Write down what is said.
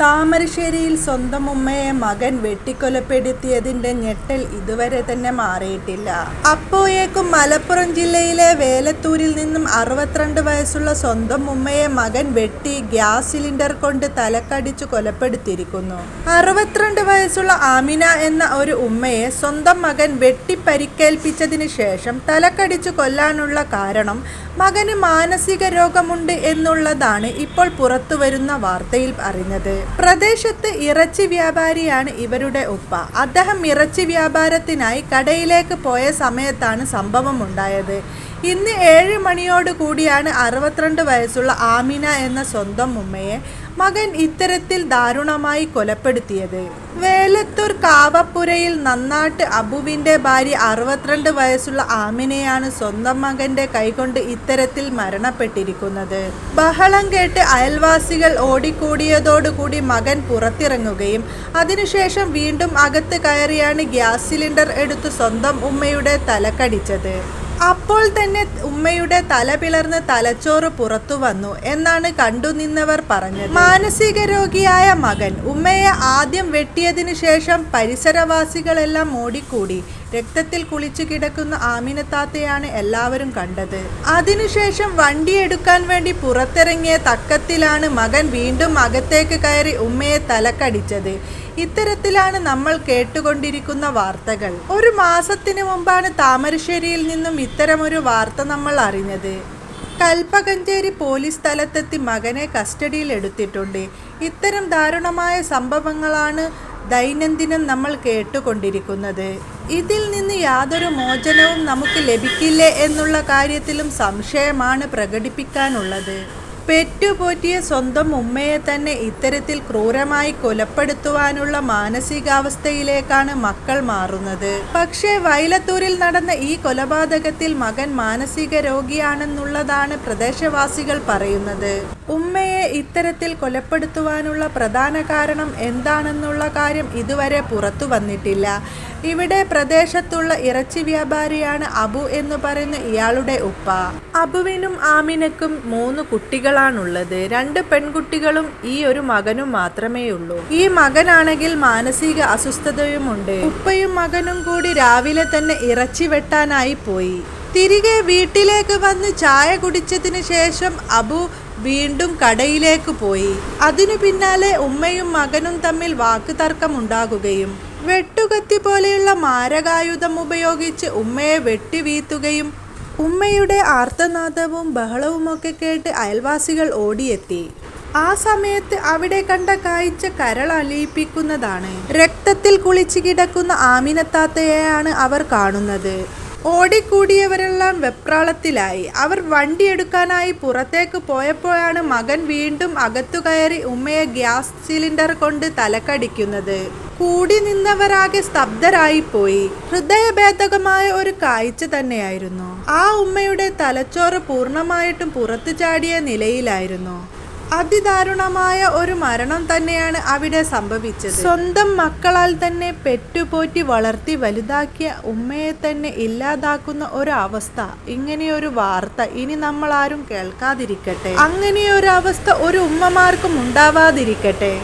താമരശ്ശേരിയിൽ സ്വന്തം ഉമ്മയെ മകൻ വെട്ടിക്കൊലപ്പെടുത്തിയതിന്റെ ഞെട്ടൽ ഇതുവരെ തന്നെ മാറിയിട്ടില്ല. അപ്പോഴേക്കും മലപ്പുറം ജില്ലയിലെ വേലത്തൂരിൽ നിന്നും 62 വയസ്സുള്ള സ്വന്തം ഉമ്മയെ മകൻ വെട്ടി ഗ്യാസ് സിലിണ്ടർ കൊണ്ട് തലക്കടിച്ചു കൊലപ്പെടുത്തിയിരിക്കുന്നു. 62 വയസ്സുള്ള ആമിന എന്ന ഒരു ഉമ്മയെ സ്വന്തം മകൻ വെട്ടി പരിക്കേൽപ്പിച്ചതിന് ശേഷം തലക്കടിച്ചു കൊല്ലാനുള്ള കാരണം മകന് മാനസിക രോഗമുണ്ട് എന്നുള്ളതാണ് ഇപ്പോൾ പുറത്തുവരുന്ന വാർത്തയിൽ അറിഞ്ഞത്. പ്രദേശത്ത് ഇറച്ചി വ്യാപാരിയാണ് ഇവരുടെ ഉപ്പ. അദ്ദേഹം ഇറച്ചി വ്യാപാരത്തിനായി കടയിലേക്ക് പോയ സമയത്താണ് സംഭവം ഉണ്ടായത്. ഇന്ന് 7 മണിയോട് കൂടിയാണ് 62 വയസ്സുള്ള ആമിന എന്ന സ്വന്തം ഉമ്മയെ മകൻ ഇത്തരത്തിൽ ദാരുണമായി കൊലപ്പെടുത്തിയത്. വേലത്തൂർ കാവപ്പുരയിൽ നന്നാട്ട് അബുവിന്റെ ഭാര്യ 62 വയസ്സുള്ള ആമിനയാണ് സ്വന്തം മകന്റെ കൈകൊണ്ട് ഇത്തരത്തിൽ മരണപ്പെട്ടിരിക്കുന്നത്. ബഹളം കേട്ട് അയൽവാസികൾ ഓടിക്കൂടിയതോടുകൂടി മകൻ പുറത്തിറങ്ങുകയും അതിനുശേഷം വീണ്ടും അകത്ത് കയറിയാണ് ഗ്യാസ് സിലിണ്ടർ എടുത്ത് സ്വന്തം ഉമ്മയുടെ തലക്കടിച്ചത്. അപ്പോൾ തന്നെ ഉമ്മയുടെ തല പിളർന്ന് തലച്ചോറ് പുറത്തു വന്നു എന്നാണ് കണ്ടുനിന്നവർ പറഞ്ഞത്. മാനസിക രോഗിയായ മകൻ ഉമ്മയെ ആദ്യം വെട്ടിയതിനു ശേഷം പരിസരവാസികളെല്ലാം ഓടിക്കൂടി രക്തത്തിൽ കുളിച്ചു കിടക്കുന്ന ആമിനത്താത്തയാണ് എല്ലാവരും കണ്ടത്. അതിനുശേഷം വണ്ടി എടുക്കാൻ വേണ്ടി പുറത്തിറങ്ങിയ തക്കത്തിലാണ് മകൻ വീണ്ടും അകത്തേക്ക് കയറി ഉമ്മയെ തലക്കടിച്ചത്. ഇത്തരത്തിലാണ് നമ്മൾ കേട്ടുകൊണ്ടിരിക്കുന്ന വാർത്തകൾ. ഒരു മാസത്തിന് മുമ്പാണ് താമരശ്ശേരിയിൽ നിന്നും ഇത്തരമൊരു വാർത്ത നമ്മൾ അറിഞ്ഞത്. കൽപ്പകഞ്ചേരി പോലീസ് സ്ഥലത്തെത്തി മകനെ കസ്റ്റഡിയിൽ എടുത്തിട്ടുണ്ട്. ഇത്തരം ദാരുണമായ സംഭവങ്ങളാണ് ദൈനംദിനം നമ്മൾ കേട്ടുകൊണ്ടിരിക്കുന്നത്. ഇതിൽ നിന്ന് യാതൊരു മോചനവും നമുക്ക് ലഭിക്കില്ലേ എന്നുള്ള കാര്യത്തിലും സംശയമാണ് പ്രകടിപ്പിക്കാനുള്ളത്. പെറ്റുപോറ്റിയ സ്വന്തം ഉമ്മയെ തന്നെ ഇത്തരത്തിൽ ക്രൂരമായി കൊലപ്പെടുത്തുവാനുള്ള മാനസികാവസ്ഥയിലേക്കാണ് മക്കൾ മാറുന്നത്. പക്ഷേ വൈലത്തൂരിൽ നടന്ന ഈ കൊലപാതകത്തിൽ മകൻ മാനസിക രോഗിയാണെന്നുള്ളതാണ് പ്രദേശവാസികൾ പറയുന്നത്. ഉമ്മയെ ഇത്തരത്തിൽ കൊലപ്പെടുത്തുവാനുള്ള പ്രധാന കാരണം എന്താണെന്നുള്ള കാര്യം ഇതുവരെ പുറത്തു വന്നിട്ടില്ല. ഇവിടെ പ്രദേശത്തുള്ള ഇറച്ചി വ്യാപാരിയാണ് അബു എന്ന് പറയുന്ന ഇയാളുടെ ഉപ്പ. അബുവിനും ആമിനക്കും 3 കുട്ടികളാണുള്ളത്. 2 പെൺകുട്ടികളും ഈ ഒരു മകനും മാത്രമേ ഉള്ളൂ. ഈ മകനാണെങ്കിൽ മാനസിക അസ്വസ്ഥതയുമുണ്ട്. ഉപ്പയും മകനും കൂടി രാവിലെ തന്നെ ഇറച്ചി വെട്ടാനായി പോയി. തിരികെ വീട്ടിലേക്ക് വന്ന് ചായ കുടിച്ചതിന് ശേഷം അബു വീണ്ടും കടയിലേക്ക് പോയി. അതിനു പിന്നാലെ ഉമ്മയും മകനും തമ്മിൽ വാക്കുതർക്കമുണ്ടാകുകയും വെട്ടുകത്തി പോലെയുള്ള മാരകായുധം ഉപയോഗിച്ച് ഉമ്മയെ വെട്ടിവീഴ്ത്തുകയും ഉമ്മയുടെ ആർത്തനാദവും ബഹളവുമൊക്കെ കേട്ട് അയൽവാസികൾ ഓടിയെത്തി. ആ സമയത്ത് അവിടെ കണ്ട കാഴ്ച കരളലിയിപ്പിക്കുന്നതാണ്. രക്തത്തിൽ കുളിച്ചു കിടക്കുന്ന ആമിനത്താത്തയെയാണ് അവർ കാണുന്നത്. ഓടിക്കൂടിയവരെല്ലാം വെപ്രാളത്തിലായി. അവർ വണ്ടി എടുക്കാനായി പുറത്തേക്ക് പോയപ്പോഴാണ് മകൻ വീണ്ടും അകത്തു കയറി ഉമ്മയെ ഗ്യാസ് സിലിണ്ടർ കൊണ്ട് തലക്കടിക്കുന്നത്. കൂടി നിന്നവരാകെ സ്തബ്ധരായിപ്പോയി. ഹൃദയഭേദകമായ ഒരു കാഴ്ച തന്നെയായിരുന്നു. ആ ഉമ്മയുടെ തലച്ചോറ് പൂർണ്ണമായിട്ടും പുറത്തു ചാടിയ നിലയിലായിരുന്നു. അതിദാരുണമായ ഒരു മരണം തന്നെയാണ് അവിടെ സംഭവിച്ചത്. സ്വന്തം മക്കളാൽ തന്നെ പെറ്റുപോറ്റി വളർത്തി വലുതാക്കിയ ഉമ്മയെ തന്നെ ഇല്ലാതാക്കുന്ന ഒരു അവസ്ഥ, ഇങ്ങനെയൊരു വാർത്ത ഇനി നമ്മൾ ആരും കേൾക്കാതിരിക്കട്ടെ. അങ്ങനെയൊരു അവസ്ഥ ഒരു ഉമ്മമാർക്കും ഉണ്ടാവാതിരിക്കട്ടെ.